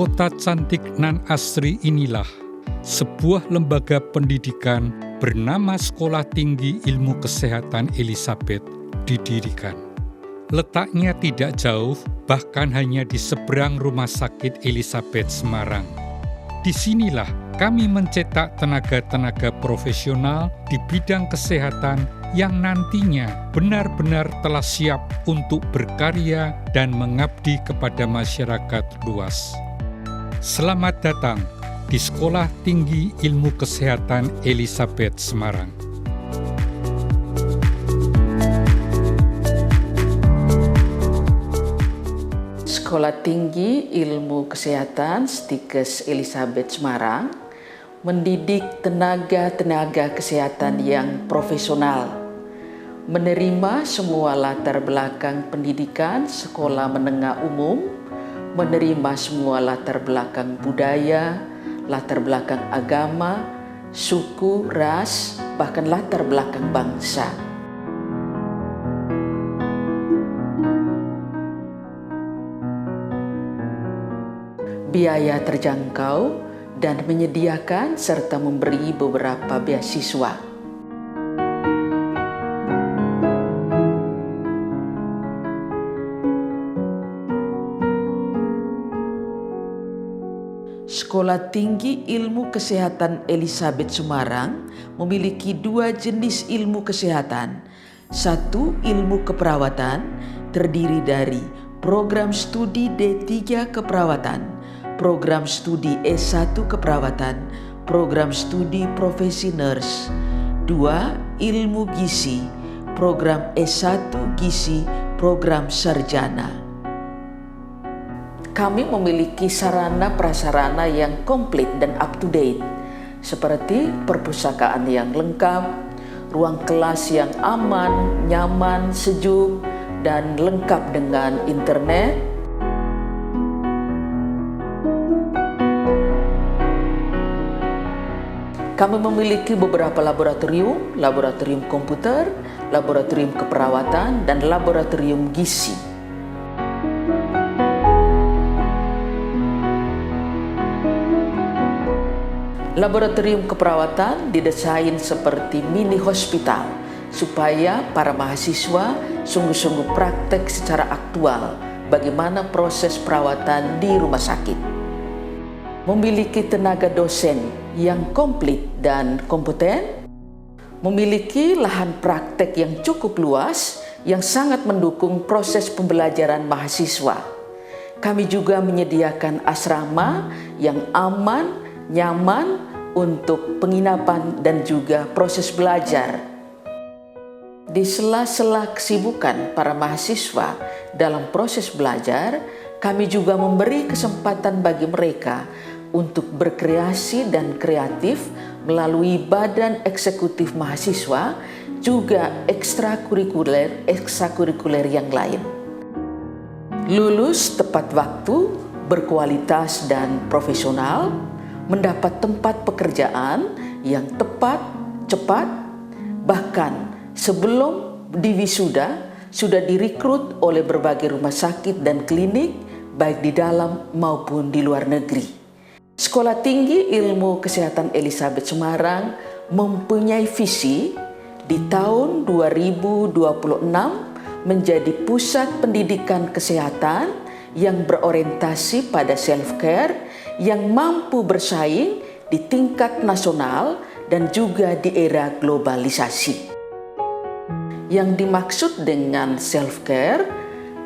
kota cantik nan asri inilah sebuah lembaga pendidikan bernama Sekolah Tinggi Ilmu Kesehatan Elizabeth didirikan. Letaknya tidak jauh, bahkan hanya di seberang Rumah Sakit Elizabeth Semarang. Disinilah kami mencetak tenaga-tenaga profesional di bidang kesehatan yang nantinya benar-benar telah siap untuk berkarya dan mengabdi kepada masyarakat luas. Selamat datang di Sekolah Tinggi Ilmu Kesehatan Elizabeth Semarang. Sekolah Tinggi Ilmu Kesehatan Stikes Elizabeth Semarang mendidik tenaga-tenaga kesehatan yang profesional, menerima semua latar belakang pendidikan sekolah menengah umum, menerima semua latar belakang budaya, latar belakang agama, suku, ras, bahkan latar belakang bangsa. Biaya terjangkau dan menyediakan serta memberi beberapa beasiswa. Sekolah Tinggi Ilmu Kesehatan Elizabeth Semarang memiliki dua jenis ilmu kesehatan. Satu, ilmu keperawatan, terdiri dari program studi D3 keperawatan, program studi S1 keperawatan, program studi profesi nurse. Dua, ilmu gizi, program S1 gizi, program sarjana. Kami memiliki sarana prasarana yang komplit dan up to date, seperti perpustakaan yang lengkap, ruang kelas yang aman, nyaman, sejuk, dan lengkap dengan internet. Kami memiliki beberapa laboratorium komputer, laboratorium keperawatan, dan laboratorium gizi. Laboratorium keperawatan didesain seperti mini hospital supaya para mahasiswa sungguh-sungguh praktek secara aktual bagaimana proses perawatan di rumah sakit. Memiliki tenaga dosen yang komplit dan kompeten, memiliki lahan praktek yang cukup luas yang sangat mendukung proses pembelajaran mahasiswa. Kami juga menyediakan asrama yang aman, nyaman untuk penginapan dan juga proses belajar. Di sela-sela kesibukan para mahasiswa dalam proses belajar, kami juga memberi kesempatan bagi mereka untuk berkreasi dan kreatif melalui badan eksekutif mahasiswa, juga ekstrakurikuler yang lain. Lulus tepat waktu, berkualitas dan profesional, mendapat tempat pekerjaan yang tepat, cepat, bahkan sebelum diwisuda sudah direkrut oleh berbagai rumah sakit dan klinik, baik di dalam maupun di luar negeri. Sekolah Tinggi Ilmu Kesehatan Elizabeth Semarang mempunyai visi di tahun 2026 menjadi pusat pendidikan kesehatan yang berorientasi pada self-care yang mampu bersaing di tingkat nasional dan juga di era globalisasi. Yang dimaksud dengan self-care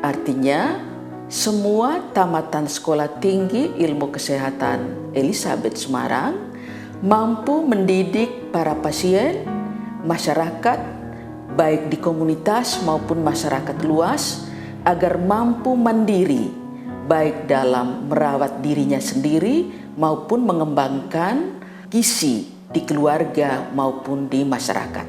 artinya semua tamatan Sekolah Tinggi Ilmu Kesehatan Elizabeth Semarang mampu mendidik para pasien, masyarakat, baik di komunitas maupun masyarakat luas, agar mampu mandiri, baik dalam merawat dirinya sendiri maupun mengembangkan gizi di keluarga maupun di masyarakat.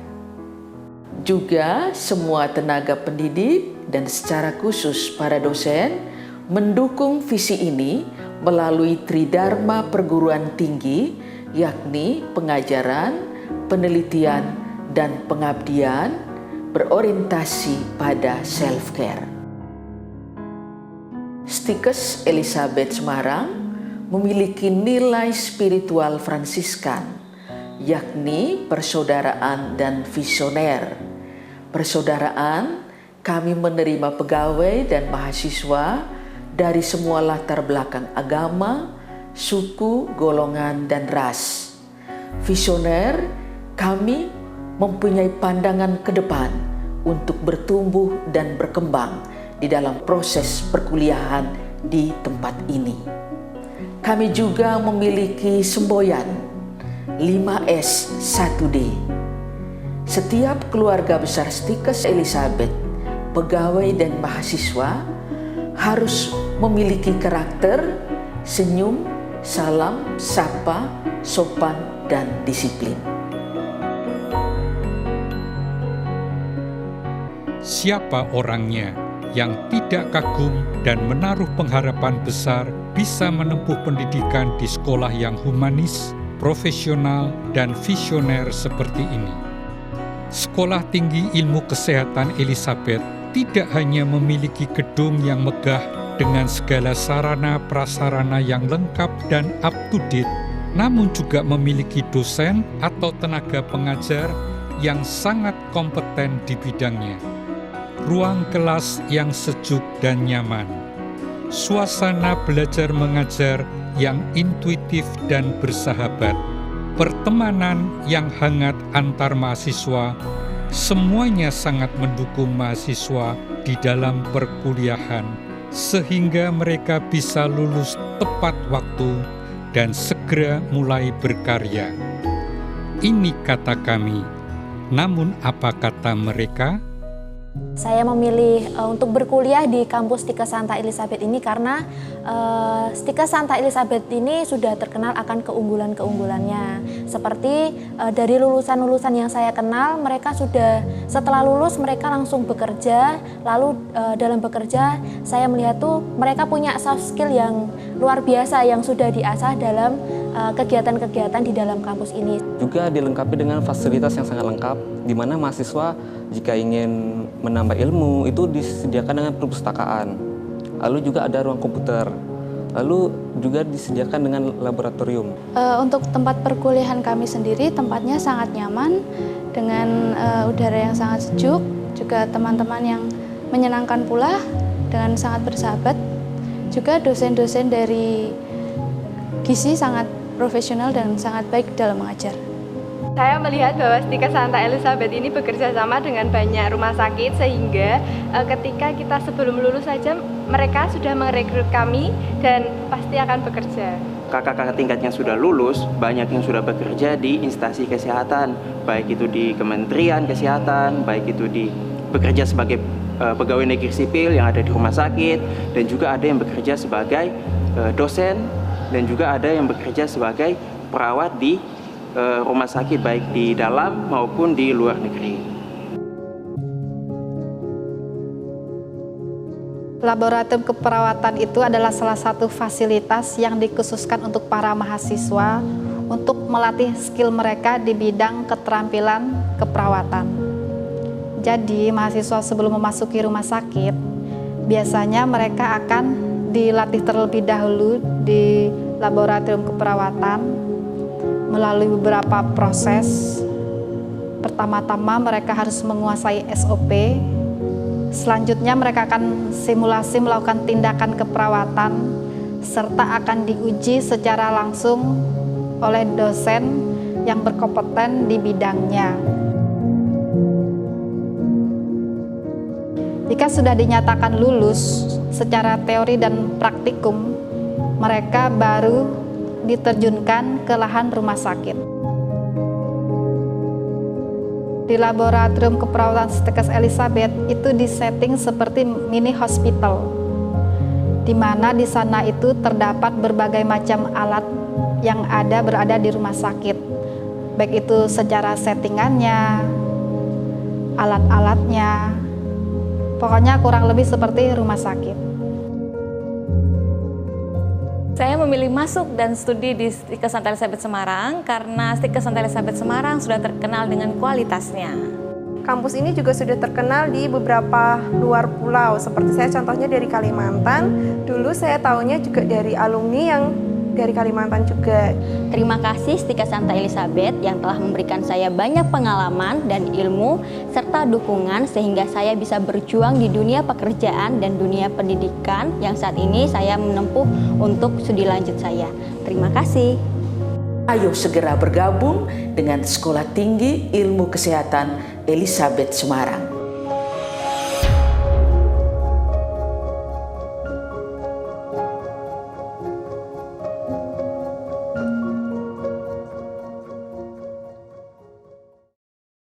Juga semua tenaga pendidik dan secara khusus para dosen mendukung visi ini melalui Tridharma Perguruan Tinggi, yakni pengajaran, penelitian, dan pengabdian berorientasi pada self-care. Stikes Elizabeth Semarang memiliki nilai spiritual Fransiskan, yakni persaudaraan dan visioner. Persaudaraan, kami menerima pegawai dan mahasiswa dari semua latar belakang agama, suku, golongan, dan ras. Visioner, kami mempunyai pandangan ke depan untuk bertumbuh dan berkembang di dalam proses perkuliahan di tempat ini. Kami juga memiliki semboyan 5S 1D. Setiap keluarga besar Stikes Elisabeth, pegawai dan mahasiswa harus memiliki karakter, senyum, salam, sapa, sopan, dan disiplin. Siapa orangnya yang tidak kagum dan menaruh pengharapan besar bisa menempuh pendidikan di sekolah yang humanis, profesional, dan visioner seperti ini? Sekolah Tinggi Ilmu Kesehatan Elisabeth tidak hanya memiliki gedung yang megah dengan segala sarana prasarana yang lengkap dan up-to-date, namun juga memiliki dosen atau tenaga pengajar yang sangat kompeten di bidangnya. Ruang kelas yang sejuk dan nyaman, suasana belajar mengajar yang intuitif dan bersahabat, pertemanan yang hangat antar mahasiswa, semuanya sangat mendukung mahasiswa di dalam perkuliahan, sehingga mereka bisa lulus tepat waktu dan segera mulai berkarya. Ini kata kami, namun apa kata mereka? Saya memilih untuk berkuliah di kampus Stikes Santa Elisabeth ini karena Stikes Santa Elisabeth ini sudah terkenal akan keunggulan-keunggulannya. Seperti dari lulusan-lulusan yang saya kenal, mereka sudah setelah lulus mereka langsung bekerja. Lalu dalam bekerja saya melihat tuh mereka punya soft skill yang luar biasa yang sudah diasah dalam kegiatan-kegiatan di dalam kampus ini. Juga dilengkapi dengan fasilitas yang sangat lengkap, di mana mahasiswa jika ingin menambah ilmu itu disediakan dengan perpustakaan. Lalu juga ada ruang komputer. Lalu juga disediakan dengan laboratorium. Untuk tempat perkuliahan kami sendiri, tempatnya sangat nyaman dengan udara yang sangat sejuk, juga teman-teman yang menyenangkan pula dengan sangat bersahabat. Juga dosen-dosen dari gizi sangat profesional dan sangat baik dalam mengajar. Saya melihat bahwa Stikes Santa Elisabeth ini bekerja sama dengan banyak rumah sakit sehingga ketika kita sebelum lulus saja mereka sudah merekrut kami dan pasti akan bekerja. Kakak-kakak tingkat yang sudah lulus banyak yang sudah bekerja di instansi kesehatan, baik itu di Kementerian Kesehatan, baik itu di bekerja sebagai pegawai negeri sipil yang ada di rumah sakit, dan juga ada yang bekerja sebagai dosen, dan juga ada yang bekerja sebagai perawat di rumah sakit baik di dalam maupun di luar negeri. Laboratorium keperawatan itu adalah salah satu fasilitas yang dikhususkan untuk para mahasiswa untuk melatih skill mereka di bidang keterampilan keperawatan. Jadi mahasiswa sebelum memasuki rumah sakit, biasanya mereka akan dilatih terlebih dahulu di laboratorium keperawatan melalui beberapa proses. Pertama-tama mereka harus menguasai SOP. Selanjutnya mereka akan simulasi melakukan tindakan keperawatan serta akan diuji secara langsung oleh dosen yang berkompeten di bidangnya. Jika sudah dinyatakan lulus secara teori dan praktikum, mereka baru diterjunkan ke lahan rumah sakit. Di laboratorium keperawatan Stikes Elisabeth itu disetting seperti mini hospital, di mana di sana itu terdapat berbagai macam alat yang berada di rumah sakit, baik itu secara settingannya, alat-alatnya, pokoknya kurang lebih seperti rumah sakit. Saya memilih masuk dan studi di Stikes Santa Elisabeth Semarang karena Stikes Santa Elisabeth Semarang sudah terkenal dengan kualitasnya. Kampus ini juga sudah terkenal di beberapa luar pulau, seperti saya contohnya dari Kalimantan. Dulu saya tahunya juga dari alumni yang dari Kalimantan juga. Terima kasih Stika Santa Elisabeth yang telah memberikan saya banyak pengalaman dan ilmu serta dukungan sehingga saya bisa berjuang di dunia pekerjaan dan dunia pendidikan yang saat ini saya menempuh untuk studi lanjut saya. Terima kasih. Ayo segera bergabung dengan Sekolah Tinggi Ilmu Kesehatan Elisabeth Semarang.